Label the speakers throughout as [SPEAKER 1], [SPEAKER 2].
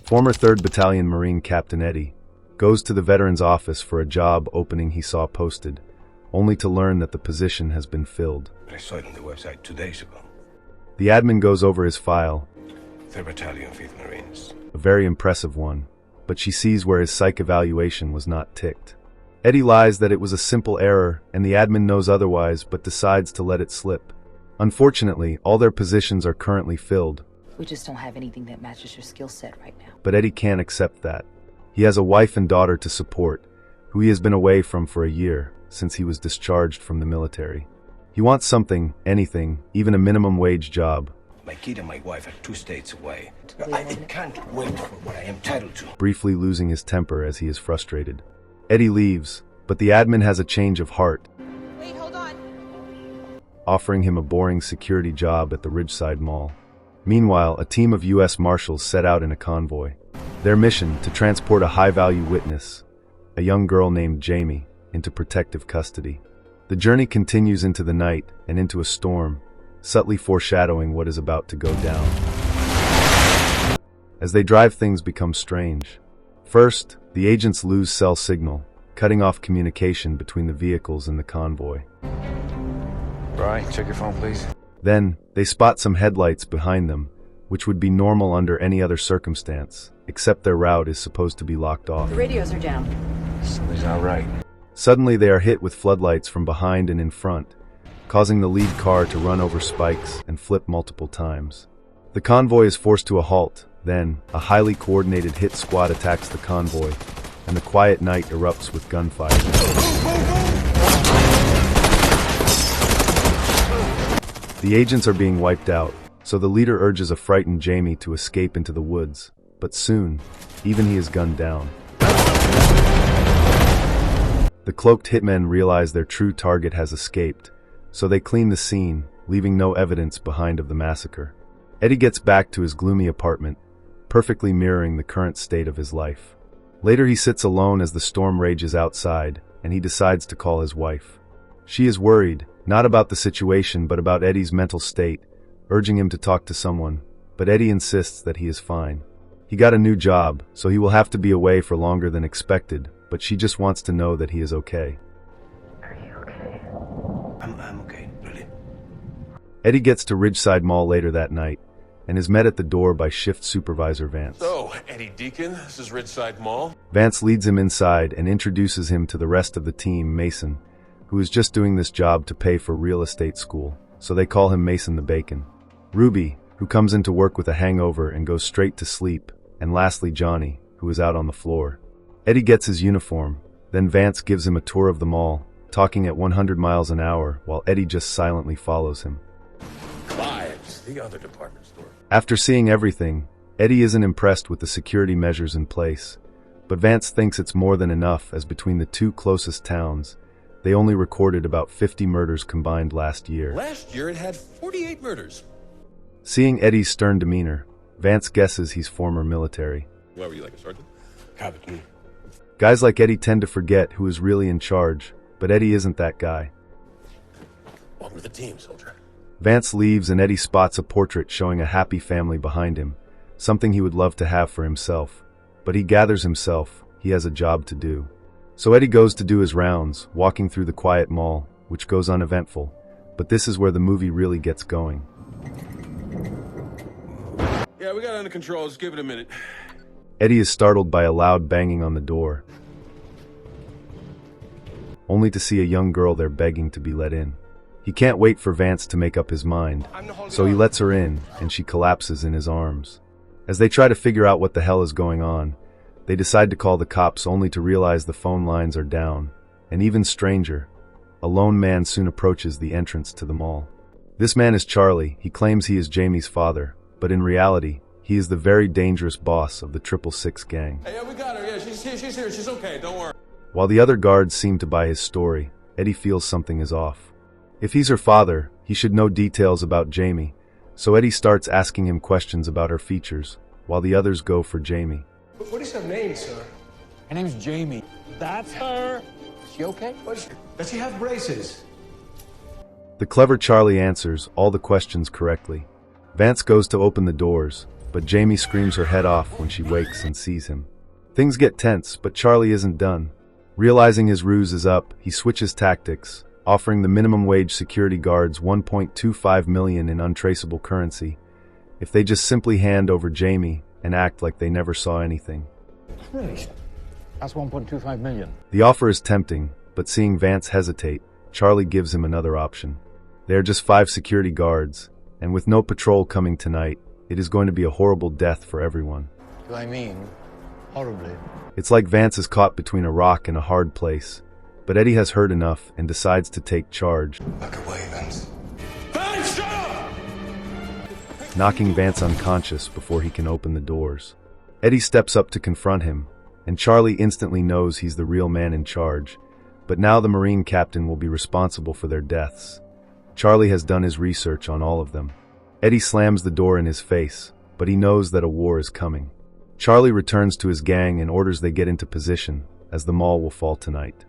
[SPEAKER 1] Former 3rd Battalion Marine Captain Eddie goes to the veteran's office for a job opening he saw posted, only to learn that the position has been filled.
[SPEAKER 2] I saw it on the website 2 days ago.
[SPEAKER 1] The admin goes over his file,
[SPEAKER 2] 3rd Battalion, 5th Marines.
[SPEAKER 1] a very impressive one, but she sees where his psych evaluation was not ticked. Eddie lies that it was a simple error, and the admin knows otherwise but decides to let it slip. Unfortunately, all their positions are currently filled.
[SPEAKER 3] We just don't have anything that matches your skill set right now.
[SPEAKER 1] But Eddie can't accept that. He has a wife and daughter to support, who he has been away from for a year, since he was discharged from the military. He wants something, anything, even a minimum wage job.
[SPEAKER 2] My kid and my wife are 2 states away. I can't wait for what I am entitled to.
[SPEAKER 1] Briefly losing his temper as he is frustrated. Eddie leaves, but the admin has a change of heart,
[SPEAKER 4] Wait, hold on.
[SPEAKER 1] offering him a boring security job at the Ridgeside Mall. Meanwhile, a team of U.S. Marshals set out in a convoy. Their mission, to transport a high-value witness, a young girl named Jamie, into protective custody. The journey continues into the night and into a storm, subtly foreshadowing what is about to go down. As they drive, things become strange. First, the agents lose cell signal, cutting off communication between the vehicles and the convoy.
[SPEAKER 5] Right, check your phone, please.
[SPEAKER 1] Then, they spot some headlights behind them, which would be normal under any other circumstance, except their route is supposed to be locked off.
[SPEAKER 3] The radios are down.
[SPEAKER 5] Something's not right.
[SPEAKER 1] Suddenly, they are hit with floodlights from behind and in front, causing the lead car to run over spikes and flip multiple times. The convoy is forced to a halt. Then, a highly coordinated hit squad attacks the convoy, and the quiet night erupts with gunfire. The agents are being wiped out, so the leader urges a frightened Jamie to escape into the woods, but soon, even he is gunned down. The cloaked hitmen realize their true target has escaped, so they clean the scene, leaving no evidence behind of the massacre. Eddie gets back to his gloomy apartment, perfectly mirroring the current state of his life. Later he sits alone as the storm rages outside, and he decides to call his wife. She is worried, not about the situation but about Eddie's mental state, urging him to talk to someone, but Eddie insists that he is fine. He got a new job, so he will have to be away for longer than expected, but she just wants to know that he is okay.
[SPEAKER 3] Are you okay?
[SPEAKER 2] I'm okay, really.
[SPEAKER 1] Eddie gets to Ridgeside Mall later that night, and is met at the door by shift supervisor Vance.
[SPEAKER 6] So, Eddie Deacon, this is Ridgeside Mall.
[SPEAKER 1] Vance leads him inside and introduces him to the rest of the team, Mason, who is just doing this job to pay for real estate school, so they call him Mason the Bacon. Ruby, who comes into work with a hangover and goes straight to sleep, and lastly Johnny, who is out on the floor. Eddie gets his uniform, then Vance gives him a tour of the mall, talking at 100 miles an hour while Eddie just silently follows him.
[SPEAKER 6] Clive's, the other department store.
[SPEAKER 1] After seeing everything, Eddie isn't impressed with the security measures in place, but Vance thinks it's more than enough as between the 2 closest towns, they only recorded about 50 murders combined last year.
[SPEAKER 6] Last year it had 48 murders.
[SPEAKER 1] Seeing Eddie's stern demeanor, Vance guesses he's former military.
[SPEAKER 6] What were you, like a sergeant?
[SPEAKER 2] Captain.
[SPEAKER 1] Guys like Eddie tend to forget who is really in charge, but Eddie isn't that guy.
[SPEAKER 6] Welcome to the team, soldier.
[SPEAKER 1] Vance leaves and Eddie spots a portrait showing a happy family behind him, something he would love to have for himself. But he gathers himself, he has a job to do. So Eddie goes to do his rounds, walking through the quiet mall, which goes uneventful, but this is where the movie really gets going.
[SPEAKER 6] Yeah, we got it under control. Just give it a minute.
[SPEAKER 1] Eddie is startled by a loud banging on the door, only to see a young girl there begging to be let in. He can't wait for Vance to make up his mind, so he lets her in, and she collapses in his arms. As they try to figure out what the hell is going on, they decide to call the cops only to realize the phone lines are down, and even stranger, a lone man soon approaches the entrance to the mall. This man is Charlie. He claims he is Jamie's father, but in reality, he is the very dangerous boss of the 666 gang.
[SPEAKER 6] Hey, yeah, we got her. Yeah, she's here. She's okay. Don't worry.
[SPEAKER 1] While the other guards seem to buy his story, Eddie feels something is off. If he's her father, he should know details about Jamie, so Eddie starts asking him questions about her features, while the others go for Jamie.
[SPEAKER 2] What is her name, sir?
[SPEAKER 5] Her name's Jamie.
[SPEAKER 7] That's her. Is she okay?
[SPEAKER 2] Does she have braces?
[SPEAKER 1] The clever Charlie answers all the questions correctly. Vance goes to open the doors, but Jamie screams her head off when she wakes and sees him. Things get tense, but Charlie isn't done. Realizing his ruse is up, he switches tactics, offering the minimum wage security guards $1.25 million in untraceable currency if they just simply hand over Jamie and act like they never saw anything.
[SPEAKER 5] Christ. That's 1.25 million.
[SPEAKER 1] The offer is tempting, but seeing Vance hesitate, Charlie gives him another option. They are just 5 security guards, and with no patrol coming tonight, it is going to be a horrible death for everyone.
[SPEAKER 5] Do I mean horribly?
[SPEAKER 1] It's like Vance is caught between a rock and a hard place, but Eddie has heard enough and decides to take charge,
[SPEAKER 2] Back away, Vince.
[SPEAKER 6] Vince, shut up!
[SPEAKER 1] knocking Vance unconscious before he can open the doors. Eddie steps up to confront him, and Charlie instantly knows he's the real man in charge, but now the Marine captain will be responsible for their deaths. Charlie has done his research on all of them. Eddie slams the door in his face, but he knows that a war is coming. Charlie returns to his gang and orders they get into position, as the mall will fall tonight.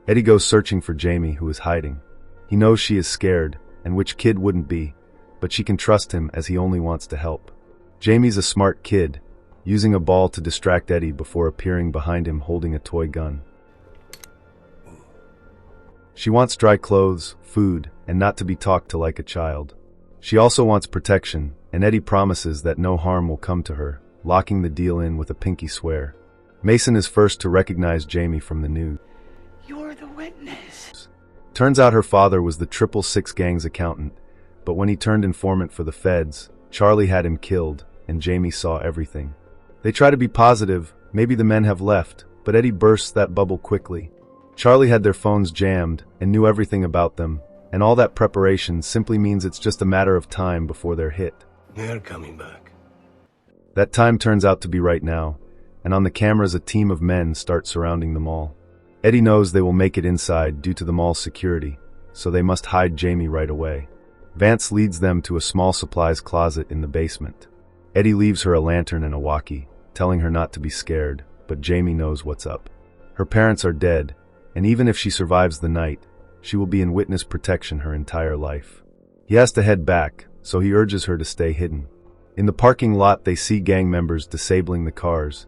[SPEAKER 1] Eddie goes searching for Jamie, who is hiding. He knows she is scared, and which kid wouldn't be, but she can trust him as he only wants to help. Jamie's a smart kid, using a ball to distract Eddie before appearing behind him holding a toy gun. She wants dry clothes, food, and not to be talked to like a child. She also wants protection, and Eddie promises that no harm will come to her, locking the deal in with a pinky swear. Mason is first to recognize Jamie from the news.
[SPEAKER 3] You're the witness.
[SPEAKER 1] Turns out her father was the 666 gang's accountant, but when he turned informant for the feds, Charlie had him killed, and Jamie saw everything. They try to be positive, maybe the men have left, but Eddie bursts that bubble quickly. Charlie had their phones jammed and knew everything about them, and all that preparation simply means it's just a matter of time before they're hit.
[SPEAKER 2] They're coming back.
[SPEAKER 1] That time turns out to be right now, and on the cameras a team of men start surrounding the mall. Eddie knows they will make it inside due to the mall's security, so they must hide Jamie right away. Vance leads them to a small supplies closet in the basement. Eddie leaves her a lantern and a walkie, telling her not to be scared, but Jamie knows what's up. Her parents are dead, and even if she survives the night, she will be in witness protection her entire life. He has to head back, so he urges her to stay hidden. In the parking lot they see gang members disabling the cars,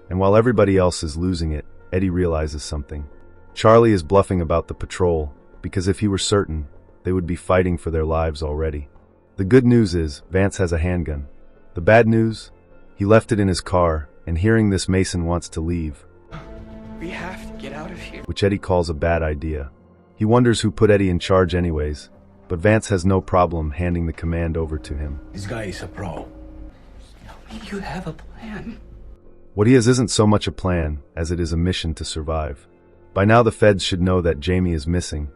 [SPEAKER 1] and while everybody else is losing it, Eddie realizes something. Charlie is bluffing about the patrol, because if he were certain, they would be fighting for their lives already. The good news is, Vance has a handgun. The bad news? He left it in his car, and hearing this, Mason wants to leave.
[SPEAKER 4] We have to get out of here.
[SPEAKER 1] Which Eddie calls a bad idea. He wonders who put Eddie in charge anyways, but Vance has no problem handing the command over to him.
[SPEAKER 2] This guy is a pro.
[SPEAKER 4] You have a plan.
[SPEAKER 1] What he has isn't so much a plan as it is a mission to survive. By now the feds should know that Jamie is missing,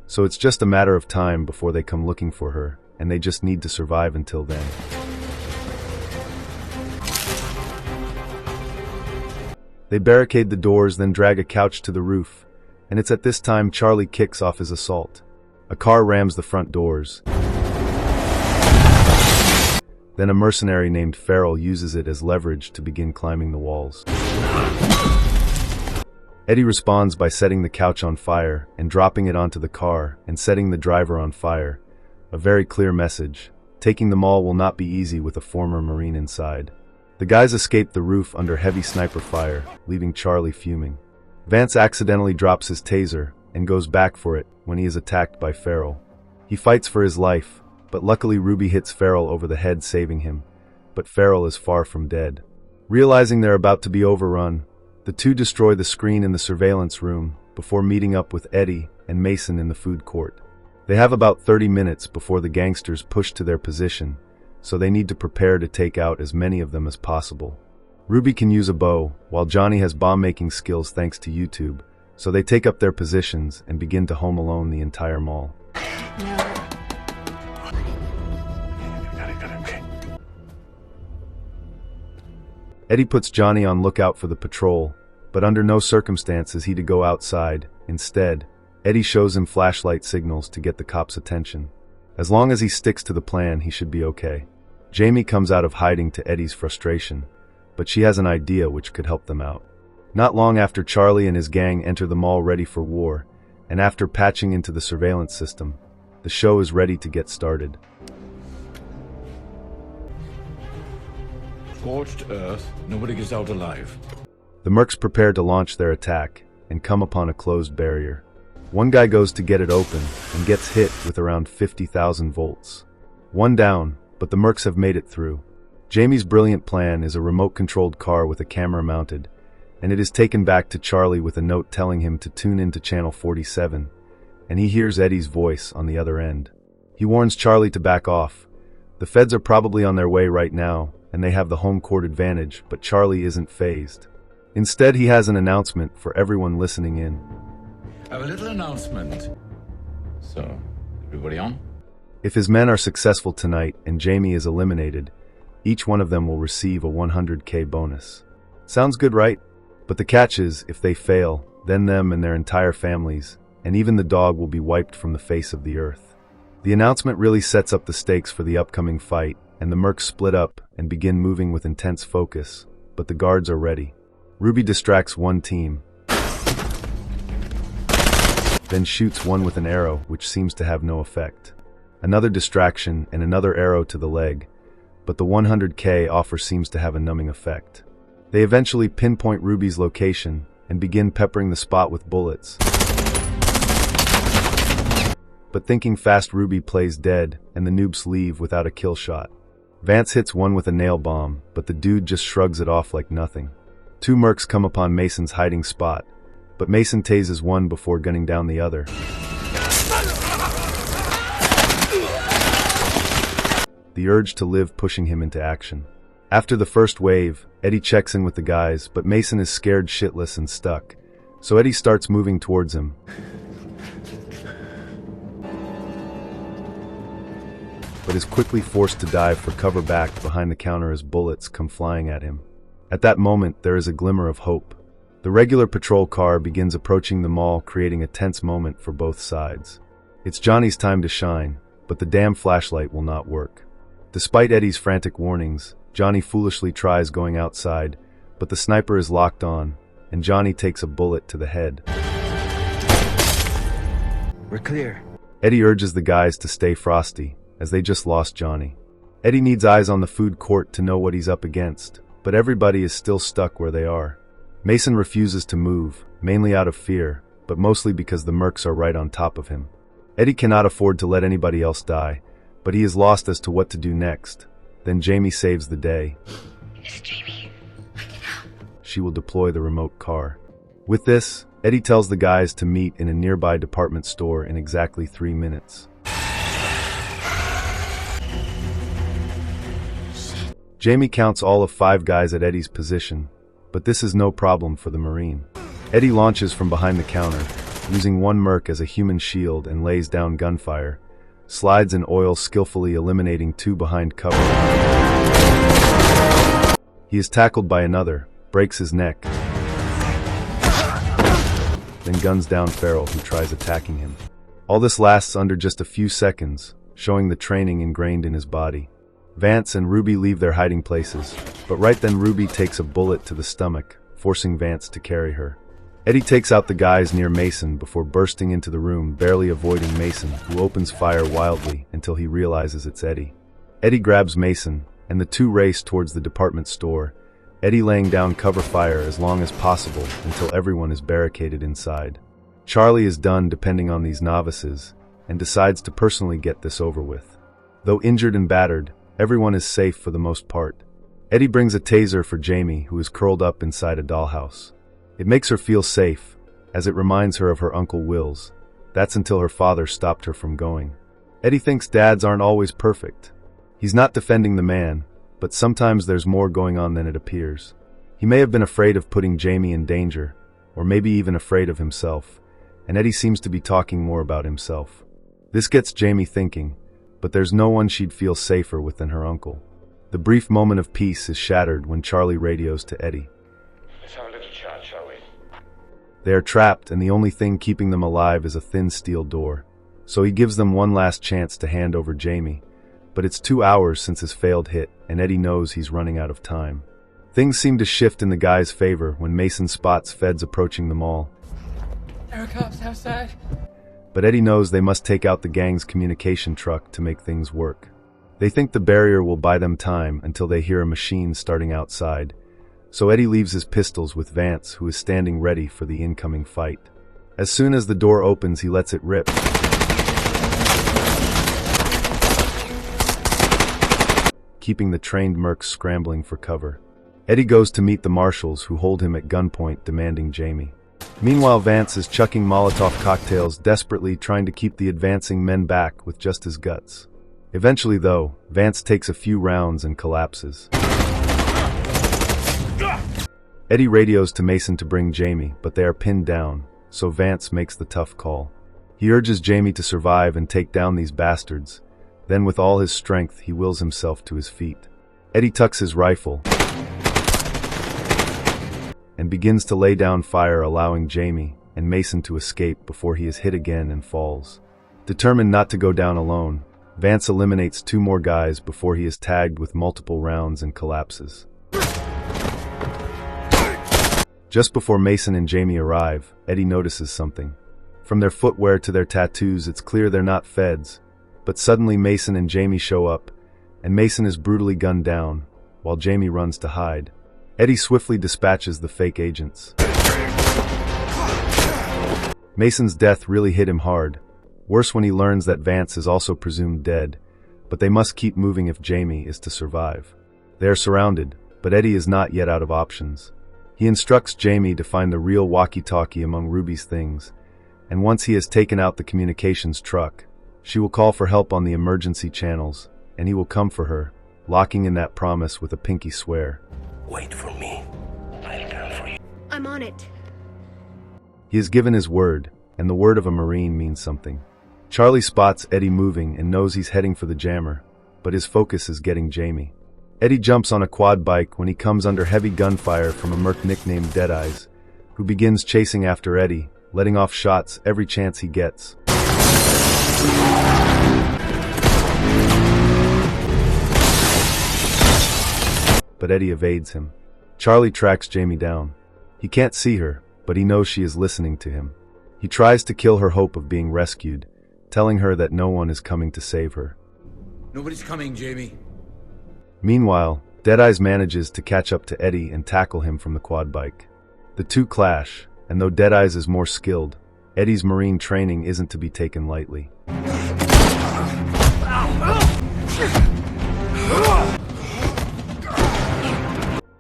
[SPEAKER 1] so it's just a matter of time before they come looking for her, and they just need to survive until then. They barricade the doors, then drag a couch to the roof, and it's at this time Charlie kicks off his assault. A car rams the front doors. Then a mercenary named Farrell uses it as leverage to begin climbing the walls. Eddie responds by setting the couch on fire and dropping it onto the car and setting the driver on fire. A very clear message. Taking the mall will not be easy with a former Marine inside. The guys escape the roof under heavy sniper fire, leaving Charlie fuming. Vance accidentally drops his taser and goes back for it when he is attacked by Farrell. He fights for his life, but luckily Ruby hits Farrell over the head, saving him. But Farrell is far from dead. Realizing they're about to be overrun, the two destroy the screen in the surveillance room before meeting up with Eddie and Mason in the food court. They have about 30 minutes before the gangsters push to their position, so they need to prepare to take out as many of them as possible. Ruby can use a bow, while Johnny has bomb-making skills thanks to YouTube, so they take up their positions and begin to home alone the entire mall. Eddie puts Johnny on lookout for the patrol, but under no circumstance is he to go outside. Instead, Eddie shows him flashlight signals to get the cops' attention. As long as he sticks to the plan, he should be okay. Jamie comes out of hiding to Eddie's frustration, but she has an idea which could help them out. Not long after Charlie and his gang enter the mall ready for war, and after patching into the surveillance system, the show is ready to get started.
[SPEAKER 6] Scorched earth. Nobody gets out alive.
[SPEAKER 1] The mercs prepare to launch their attack and come upon a closed barrier. One guy goes to get it open and gets hit with around 50,000 volts. One down, but the mercs have made it through. Jamie's brilliant plan is a remote-controlled car with a camera mounted, and it is taken back to Charlie with a note telling him to tune into channel 47, and he hears Eddie's voice on the other end. He warns Charlie to back off. The feds are probably on their way right now, and they have the home court advantage, but Charlie isn't fazed. Instead, he has an announcement for everyone listening in.
[SPEAKER 6] I have a little announcement. So, everybody on?
[SPEAKER 1] If his men are successful tonight and Jamie is eliminated, each one of them will receive a 100K bonus. Sounds good, right? But the catch is, if they fail, then them and their entire families, and even the dog, will be wiped from the face of the earth. The announcement really sets up the stakes for the upcoming fight, and the mercs split up and begin moving with intense focus, but the guards are ready. Ruby distracts one team, then shoots one with an arrow, which seems to have no effect. Another distraction and another arrow to the leg, but the 100K offer seems to have a numbing effect. They eventually pinpoint Ruby's location and begin peppering the spot with bullets. But thinking fast, Ruby plays dead and the noobs leave without a kill shot. Vance hits one with a nail bomb, but the dude just shrugs it off like nothing. Two mercs come upon Mason's hiding spot, but Mason tases one before gunning down the other. The urge to live pushing him into action. After the first wave, Eddie checks in with the guys, but Mason is scared shitless and stuck, so Eddie starts moving towards him. But is quickly forced to dive for cover back behind the counter as bullets come flying at him. At that moment, there is a glimmer of hope. The regular patrol car begins approaching the mall, creating a tense moment for both sides. It's Johnny's time to shine, but the damn flashlight will not work. Despite Eddie's frantic warnings, Johnny foolishly tries going outside, but the sniper is locked on, and Johnny takes a bullet to the head.
[SPEAKER 4] We're clear.
[SPEAKER 1] Eddie urges the guys to stay frosty, as they just lost Johnny. Eddie needs eyes on the food court to know what he's up against, but everybody is still stuck where they are. Mason refuses to move, mainly out of fear, but mostly because the mercs are right on top of him. Eddie cannot afford to let anybody else die, but he is lost as to what to do next. Then Jamie saves the day.
[SPEAKER 3] It's Jamie.
[SPEAKER 1] She will deploy the remote car. With this, Eddie tells the guys to meet in a nearby department store in exactly 3 minutes. Jamie counts all of 5 guys at Eddie's position, but this is no problem for the Marine. Eddie launches from behind the counter, using one merc as a human shield and lays down gunfire, slides in oil, skillfully eliminating 2 behind cover. He is tackled by another, breaks his neck, then guns down Farrell, who tries attacking him. All this lasts under just a few seconds, showing the training ingrained in his body. Vance and Ruby leave their hiding places, but right then Ruby takes a bullet to the stomach, forcing Vance to carry her. Eddie takes out the guys near Mason before bursting into the room, barely avoiding Mason, who opens fire wildly until he realizes it's Eddie. Eddie grabs Mason, and the two race towards the department store, Eddie laying down cover fire as long as possible until everyone is barricaded inside. Charlie is done depending on these novices, and decides to personally get this over with. Though injured and battered, everyone is safe for the most part. Eddie brings a taser for Jamie, who is curled up inside a dollhouse. It makes her feel safe, as it reminds her of her Uncle Will's. That's until her father stopped her from going. Eddie thinks dads aren't always perfect. He's not defending the man, but sometimes there's more going on than it appears. He may have been afraid of putting Jamie in danger, or maybe even afraid of himself, and Eddie seems to be talking more about himself. This gets Jamie thinking, but there's no one she'd feel safer with than her uncle. The brief moment of peace is shattered when Charlie radios to Eddie.
[SPEAKER 6] Let's have a little chat, shall we?
[SPEAKER 1] They are trapped, and the only thing keeping them alive is a thin steel door. So he gives them one last chance to hand over Jamie, but it's 2 hours since his failed hit, and Eddie knows he's running out of time. Things seem to shift in the guy's favor when Mason spots feds approaching the mall.
[SPEAKER 4] There are cops outside.
[SPEAKER 1] But Eddie knows they must take out the gang's communication truck to make things work. They think the barrier will buy them time until they hear a machine starting outside, so Eddie leaves his pistols with Vance, who is standing ready for the incoming fight. As soon as the door opens, he lets it rip, keeping the trained mercs scrambling for cover. Eddie goes to meet the marshals, who hold him at gunpoint, demanding Jamie. Meanwhile, Vance is chucking Molotov cocktails, desperately trying to keep the advancing men back with just his guts. Eventually, though, Vance takes a few rounds and collapses. Eddie radios to Mason to bring Jamie, but they are pinned down, so Vance makes the tough call. He urges Jamie to survive and take down these bastards. Then, with all his strength, he wills himself to his feet. Eddie tucks his rifle and begins to lay down fire, allowing Jamie and Mason to escape before he is hit again and falls. Determined not to go down alone, Vance eliminates 2 more guys before he is tagged with multiple rounds and collapses. Just before Mason and Jamie arrive, Eddie notices something. From their footwear to their tattoos, it's clear they're not feds. But suddenly Mason and Jamie show up, and Mason is brutally gunned down, while Jamie runs to hide. Eddie swiftly dispatches the fake agents. Mason's death really hit him hard. Worse when he learns that Vance is also presumed dead, but they must keep moving if Jamie is to survive. They are surrounded, but Eddie is not yet out of options. He instructs Jamie to find the real walkie-talkie among Ruby's things, and once he has taken out the communications truck, she will call for help on the emergency channels, and he will come for her, locking in that promise with a pinky swear.
[SPEAKER 2] Wait for me. I'll come for you.
[SPEAKER 8] I'm on it.
[SPEAKER 1] He has given his word, and the word of a Marine means something. Charlie spots Eddie moving and knows he's heading for the jammer, but his focus is getting Jamie. Eddie jumps on a quad bike when he comes under heavy gunfire from a merc nicknamed Deadeyes, who begins chasing after Eddie, letting off shots every chance he gets. But Eddie evades him. Charlie tracks Jamie down. He can't see her, but he knows she is listening to him. He tries to kill her hope of being rescued, telling her that no one is coming to save her.
[SPEAKER 6] Nobody's coming, Jamie.
[SPEAKER 1] Meanwhile, Deadeyes manages to catch up to Eddie and tackle him from the quad bike. The two clash, and though Deadeyes is more skilled, Eddie's Marine training isn't to be taken lightly.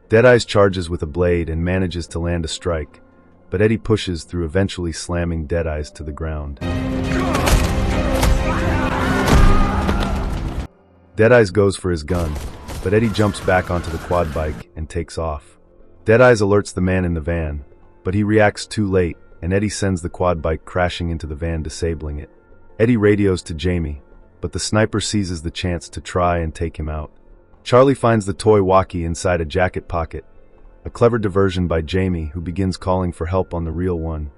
[SPEAKER 1] Deadeyes charges with a blade and manages to land a strike, but Eddie pushes through, eventually slamming Deadeyes to the ground. Deadeyes goes for his gun, but Eddie jumps back onto the quad bike and takes off. Deadeyes alerts the man in the van, but he reacts too late, and Eddie sends the quad bike crashing into the van, disabling it. Eddie radios to Jamie, but the sniper seizes the chance to try and take him out. Charlie finds the toy walkie inside a jacket pocket, a clever diversion by Jamie, who begins calling for help on the real one,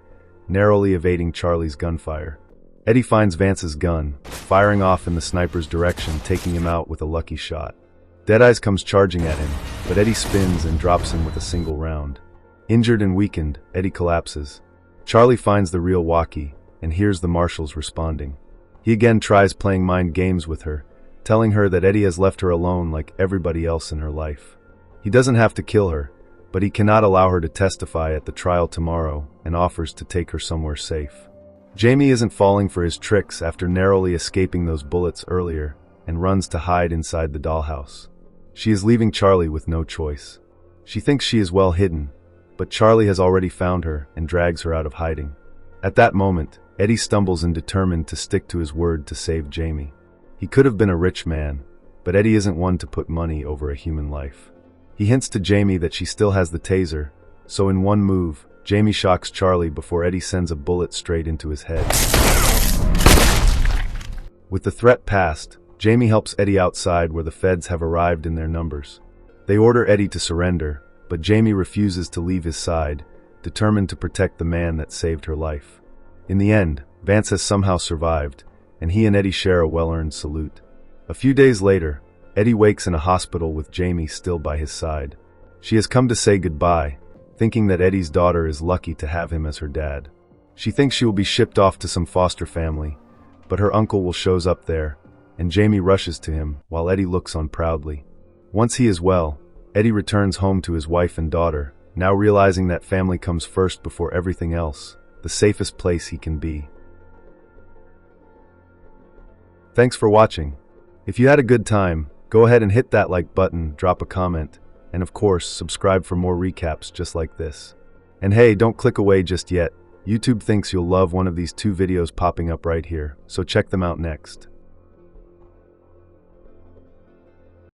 [SPEAKER 1] narrowly evading Charlie's gunfire. Eddie finds Vance's gun, firing off in the sniper's direction, taking him out with a lucky shot. Deadeyes comes charging at him, but Eddie spins and drops him with a single round. Injured and weakened, Eddie collapses. Charlie finds the real walkie and hears the marshals responding. He again tries playing mind games with her, telling her that Eddie has left her alone like everybody else in her life. He doesn't have to kill her, but he cannot allow her to testify at the trial tomorrow and offers to take her somewhere safe. Jamie isn't falling for his tricks after narrowly escaping those bullets earlier and runs to hide inside the dollhouse. She is leaving Charlie with no choice. She thinks she is well hidden, but Charlie has already found her and drags her out of hiding. At that moment, Eddie stumbles and determined to stick to his word to save Jamie. He could have been a rich man, but Eddie isn't one to put money over a human life. He hints to Jamie that she still has the taser, so in one move, Jamie shocks Charlie before Eddie sends a bullet straight into his head. With the threat past, Jamie helps Eddie outside where the feds have arrived in their numbers. They order Eddie to surrender, but Jamie refuses to leave his side, determined to protect the man that saved her life. In the end, Vance has somehow survived, and he and Eddie share a well-earned salute. A few days later, Eddie wakes in a hospital with Jamie still by his side. She has come to say goodbye, thinking that Eddie's daughter is lucky to have him as her dad. She thinks she will be shipped off to some foster family, but her uncle will shows up there, and Jamie rushes to him, while Eddie looks on proudly. Once he is well, Eddie returns home to his wife and daughter, now realizing that family comes first before everything else, the safest place he can be. Thanks for watching. If you had a good time, go ahead and hit that like button, drop a comment, and of course, subscribe for more recaps just like this. And hey, don't click away just yet. YouTube thinks you'll love one of these 2 videos popping up right here, so check them out next.